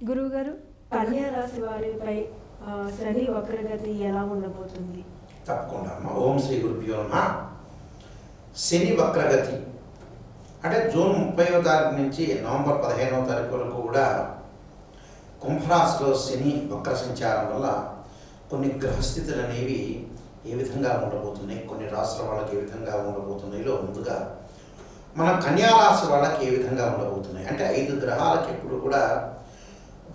గురువుగారు, కన్యా రాశి వారిపై శని వక్రగతి ఎలా ఉండబోతుంది? తప్పకుండా అమ్మ. ఓం శ్రీ గురుభ్యో నమః. శని వక్రగతి అంటే జూన్ 30వ తారీఖు నుంచి నవంబర్ 15వ తారీఖు వరకు కూడా కుంభరాశిలో శని వక్ర సంచారం వల్ల కొన్ని గ్రహస్థితులు అనేవి ఏ విధంగా ఉండబోతున్నాయి, కొన్ని రాశుల వాళ్ళకి ఏ విధంగా ఉండబోతున్నాయిలో ముందుగా మన కన్యారాశి వాళ్ళకి ఏ విధంగా ఉండబోతున్నాయి అంటే 5 గ్రహాలకి ఎప్పుడు కూడా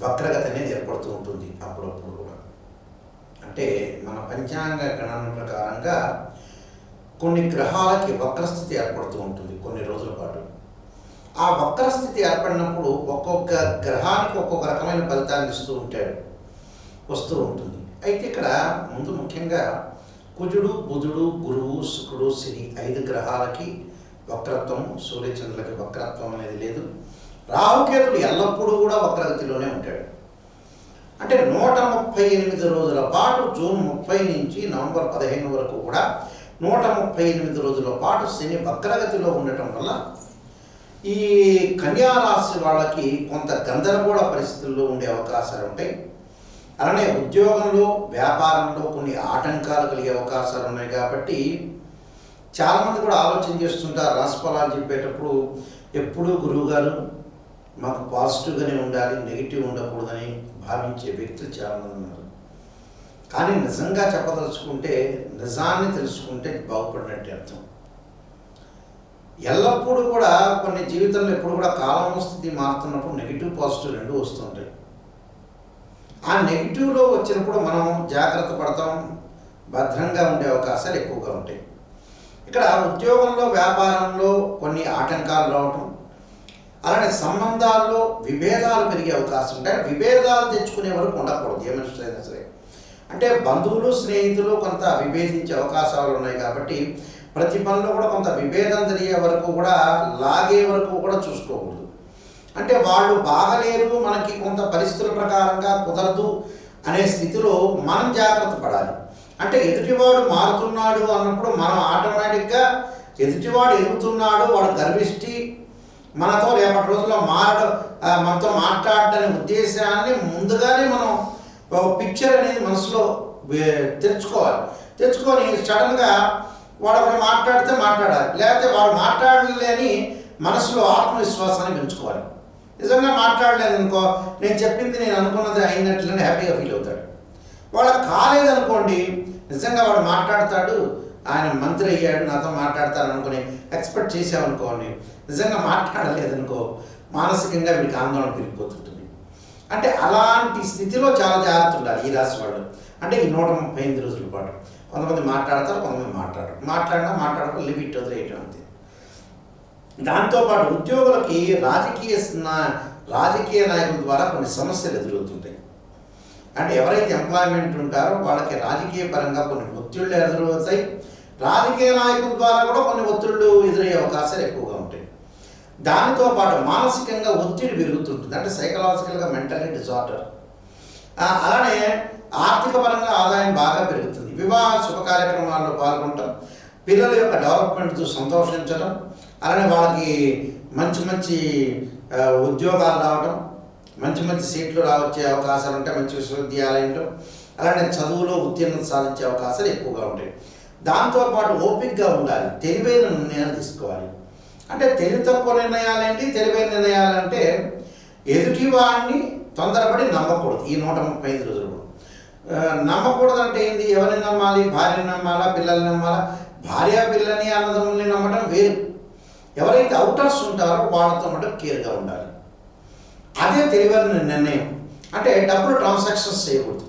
వక్రగతి అనేది ఏర్పడుతూ ఉంటుంది అప్పుడప్పుడు కూడా. అంటే మన పంచాంగ గణన ప్రకారంగా కొన్ని గ్రహాలకి వక్రస్థితి ఏర్పడుతూ ఉంటుంది కొన్ని రోజుల పాటు. ఆ వక్రస్థితి ఏర్పడినప్పుడు ఒక్కొక్క గ్రహానికి ఒక్కొక్క రకమైన ఫలితాన్ని వస్తూ ఉంటుంది. అయితే ఇక్కడ ముందు ముఖ్యంగా కుజుడు, బుధుడు, గురువు, శుక్రుడు, శని 5 గ్రహాలకి వక్రత్వం, సూర్యచంద్రులకి వక్రత్వం అనేది లేదు. రాహుకేతుడు ఎల్లప్పుడూ కూడా వక్రగతిలోనే ఉంటాడు. అంటే 138 రోజుల పాటు జూన్ 30 నుంచి నవంబర్ 15 వరకు కూడా 138 రోజుల పాటు శని వక్రగతిలో ఉండటం వల్ల ఈ కన్యారాశి వాళ్ళకి కొంత గందరగోళ పరిస్థితుల్లో ఉండే అవకాశాలు ఉంటాయి. అలానే ఉద్యోగంలో, వ్యాపారంలో కొన్ని ఆటంకాలు కలిగే అవకాశాలు ఉన్నాయి. కాబట్టి చాలామంది కూడా ఆలోచన చేస్తుంటారు, రాశిఫలాలు చెప్పేటప్పుడు ఎప్పుడూ గురువుగారు మాకు పాజిటివ్గానే ఉండాలి, నెగిటివ్ ఉండకూడదని భావించే వ్యక్తులు చాలామంది ఉన్నారు. కానీ నిజంగా చెప్పదలుచుకుంటే, నిజాన్ని తెలుసుకుంటే బాగుపడినట్టు అర్థం. ఎల్లప్పుడూ కూడా కొన్ని జీవితంలో ఎప్పుడు కూడా కాలం స్థితి మారుతున్నప్పుడు నెగిటివ్, పాజిటివ్ 2 వస్తుంటాయి. ఆ నెగిటివ్లో వచ్చినప్పుడు మనం జాగ్రత్త పడతాం, భద్రంగా ఉండే అవకాశాలు ఎక్కువగా ఉంటాయి. ఇక్కడ ఉద్యోగంలో, వ్యాపారంలో కొన్ని ఆటంకాలు రావటం, అలానే సంబంధాల్లో విభేదాలు పెరిగే అవకాశం ఉంటాయి. విభేదాలు తెచ్చుకునే వరకు ఉండకూడదు ఏ మనిషికైనా సరే. అంటే బంధువులు, స్నేహితులు కొంత విభేదించే అవకాశాలు ఉన్నాయి. కాబట్టి ప్రతి పనిలో కూడా కొంత విభేదం జరిగే వరకు కూడా, లాగే వరకు కూడా చూసుకోకూడదు. అంటే వాళ్ళు బాగలేరు, మనకి కొంత పరిస్థితుల ప్రకారంగా కుదరదు అనే స్థితిలో మనం జాగ్రత్త పడాలి. అంటే ఎదుటివాడు మారుతున్నాడు అన్నప్పుడు మనం ఆటోమేటిక్గా ఎదుటివాడు ఎదుగుతున్నాడు, వాడు గర్విష్టి, మనతో రేపటి రోజుల్లో మనతో మాట్లాడటనే ఉద్దేశాన్ని ముందుగానే మనం ఒక పిక్చర్ అనేది మనసులో తెచ్చుకొని సడన్గా వాడు ఒకటి మాట్లాడితే మాట్లాడాలి, లేకపోతే వాడు మాట్లాడలేని మనసులో ఆత్మవిశ్వాసాన్ని పెంచుకోవాలి. నిజంగా మాట్లాడలేదనుకో, నేను చెప్పింది నేను అనుకున్నది అయినట్లని హ్యాపీగా ఫీల్ అవుతాడు. వాళ్ళకి కాలేదనుకోండి, నిజంగా వాడు మాట్లాడతాడు, ఆయన మంత్రి అయ్యాడు నాతో మాట్లాడతారు అనుకుని ఎక్స్పెక్ట్ చేసామనుకోండి, నిజంగా మాట్లాడలేదనుకో మానసికంగా వీడికి ఆందోళన పెరిగిపోతుంటుంది. అంటే అలాంటి స్థితిలో చాలా జాగ్రత్త ఉండాలి ఈ రాశి వాళ్ళు. అంటే ఈ 138 రోజుల పాటు కొంతమంది మాట్లాడతారు, కొంతమంది మాట్లాడడం లిమిట్ వదిలేయటం అంతే. దాంతోపాటు ఉద్యోగులకి రాజకీయ నాయకుల ద్వారా కొన్ని సమస్యలు ఎదురవుతుంటాయి. అంటే ఎవరైతే ఎంప్లాయ్మెంట్ ఉంటారో వాళ్ళకి రాజకీయ పరంగా కొన్ని ఒత్తిళ్ళు ఎదురవుతాయి. రాజకీయ నాయకుల ద్వారా కూడా కొన్ని ఒత్తిళ్ళు ఎదురయ్యే అవకాశాలు ఎక్కువగా ఉంటాయి. దానితో పాటు మానసికంగా ఒత్తిడి పెరుగుతుంటుంది. అంటే సైకలాజికల్గా మెంటల్లీ డిజార్డర్. అలానే ఆర్థిక పరంగా ఆదాయం బాగా పెరుగుతుంది. వివాహ శుభ కార్యక్రమాల్లో పాల్గొనటం, పిల్లల యొక్క డెవలప్మెంట్తో సంతోషించడం, అలానే వాళ్ళకి మంచి ఉద్యోగాలు రావడం, మంచి సీట్లు రావచ్చే అవకాశాలు ఉంటాయి మంచి విశ్వవిద్యాలయంలో. అలానే చదువులో ఉత్తీర్ణత సాధించే అవకాశాలు ఎక్కువగా ఉంటాయి. దాంతోపాటు ఓపికగా ఉండాలి, తెలివైన నిర్ణయాలు తీసుకోవాలి. అంటే తెలివి తక్కువ నిర్ణయాలేంటి, తెలివైన నిర్ణయాలంటే ఎదుటివాడిని తొందరపడి నమ్మకూడదు. ఈ 135 రోజులు నమ్మకూడదు అంటే ఏంటి? ఎవరిని నమ్మాలి? భార్యని నమ్మాలా, పిల్లల్ని నమ్మాలా? భార్య, పిల్లని, అన్నదమ్ముల్ని నమ్మడం వేరు. ఎవరైతే అవుటర్స్ ఉంటారో వాళ్ళతో మటు కేర్గా ఉండాలి. అదే తెలివైన నిర్ణయం. అంటే డబ్బులు ట్రాన్సాక్షన్స్ చేయకూడదు,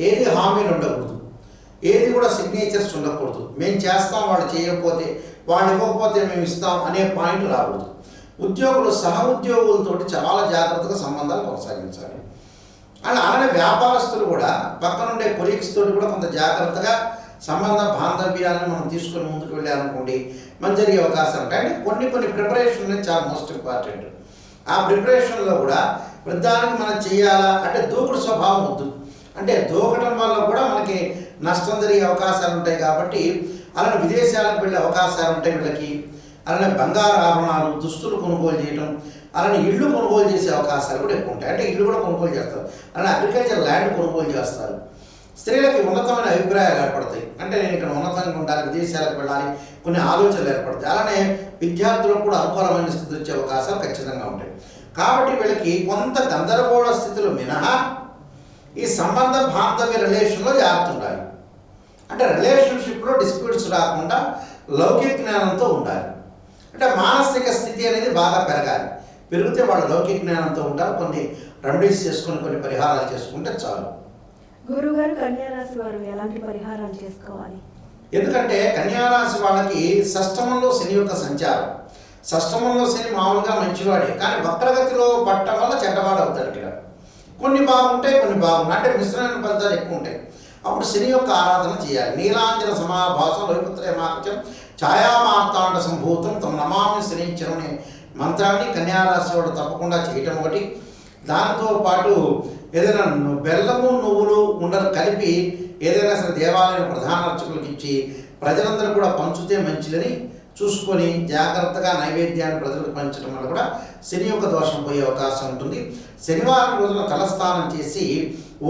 ఏది హామీలు ఉండకూడదు, ఏది కూడా సిగ్నేచర్స్ ఉండకూడదు. మేము చేస్తాం, వాళ్ళు చేయకపోతే, వాళ్ళు ఇవ్వకపోతే మేము ఇస్తాం అనే పాయింట్ రాకూడదు. ఉద్యోగులు సహ ఉద్యోగులతోటి చాలా జాగ్రత్తగా సంబంధాలు కొనసాగించాలి. అలానే వ్యాపారస్తులు కూడా పక్కనుండే కొలీగ్స్ తోటి కూడా కొంత జాగ్రత్తగా సంబంధ బాంధవ్యాలను మనం తీసుకొని ముందుకు వెళ్ళాలనుకోండి మంచి జరిగే అవకాశాలు ఉంటాయి. అంటే కొన్ని ప్రిపరేషన్ అనేది చాలా మోస్ట్ ఇంపార్టెంట్. ఆ ప్రిపరేషన్లో కూడా వృద్ధానికి మనం చేయాలా అంటే దూకుడు స్వభావం వద్దు. అంటే దూకటం వల్ల కూడా మనకి నష్టం జరిగే అవకాశాలు ఉంటాయి. కాబట్టి అలానే విదేశాలకు వెళ్ళే అవకాశాలు ఉంటాయి వీళ్ళకి. అలానే బంగారు ఆభరణాలు, దుస్తులు కొనుగోలు చేయటం, అలానే ఇల్లు కొనుగోలు చేసే అవకాశాలు కూడా ఎక్కువ ఉంటాయి. అంటే ఇల్లు కూడా కొనుగోలు చేస్తారు, అలానే అగ్రికల్చర్ ల్యాండ్ కొనుగోలు చేస్తారు. స్త్రీలకి ఉన్నతమైన అభిప్రాయాలు ఏర్పడతాయి. అంటే నేను ఇక్కడ ఉన్నతంగా ఉండాలి, విదేశాలకు వెళ్ళాలి, కొన్ని ఆలోచనలు ఏర్పడతాయి. అలానే విద్యార్థులకు కూడా అనుకూలమైన స్థితి వచ్చే అవకాశాలు ఖచ్చితంగా ఉంటాయి. కాబట్టి వీళ్ళకి కొంత గందరగోళ స్థితులు మినహా ఈ సంబంధ బాంధవ్య రిలేషన్లో జాగ్రత్త ఉండాలి. అంటే రిలేషన్షిప్లో డిస్ప్యూట్స్ రాకుండా లౌకిక జ్ఞానంతో ఉండాలి. అంటే మానసిక స్థితి అనేది బాగా పెరగాలి. పెరిగితే వాళ్ళు లౌకిక జ్ఞానంతో ఉంటారు. కొన్ని రెమెడీస్ చేసుకుని కొన్ని పరిహారాలు చేసుకుంటే చాలు. గురుగారు, కన్యారాశి వారు ఎలాంటి పరిహారాలు చేసుకోవాలి? ఎందుకంటే కన్యారాశి వాళ్ళకి షష్టమంలో శని యొక్క సంచారం. షష్టమంలో శని మామూలుగా మంచివాడే, కానీ వక్రగతిలో పట్టడం వల్ల చెడ్డవాడు అవుతాడు. ఇక్కడ కొన్ని బాగుంటాయి, కొన్ని బాగుంటాయి, అంటే మిశ్రమైన ఫలితాలు ఎక్కువ ఉంటాయి. అప్పుడు శని యొక్క ఆరాధన చేయాలి. నీలాంజన సమాభాసం లోహిపుత్రే మాకచం ఛాయామార్తాండ సంభూతం తమ నమామి శనించరం అనే మంత్రాన్ని కన్యారాశి వాడు తప్పకుండా చేయటం ఒకటి. దాంతో పాటు ఏదైనా బెల్లము నువ్వులు ఉండలు కలిపి ఏదైనా సరే దేవాలయం ప్రధాన అర్చకులకు ఇచ్చి ప్రజలందరూ కూడా పంచితే మంచిదని చూసుకొని జాగ్రత్తగా నైవేద్యాన్ని ప్రజలకు పంచడం వల్ల కూడా శని యొక్క దోషం పోయే అవకాశం ఉంటుంది. శనివారం రోజున తలస్నానం చేసి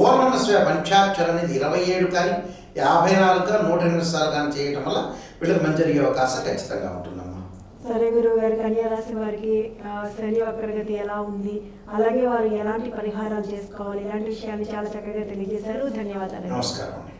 ఓం నమః శివాయ పంచాక్షరం అనేది 27 కానీ 54 కానీ 108 సార్లు కానీ చేయడం వల్ల వీళ్ళకి మంచి జరిగే అవకాశం ఖచ్చితంగా ఉంటుందమ్మా. సరే గురువుగారు, కన్యారాశి వారికి శని వక్రగతి ఎలా ఉంది, అలాగే వారు ఎలాంటి పరిహారాలు చేసుకోవాలి, ఇలాంటి విషయాన్ని చాలా చక్కగా తెలియజేశారు. ధన్యవాదాలు. నమస్కారం అండి.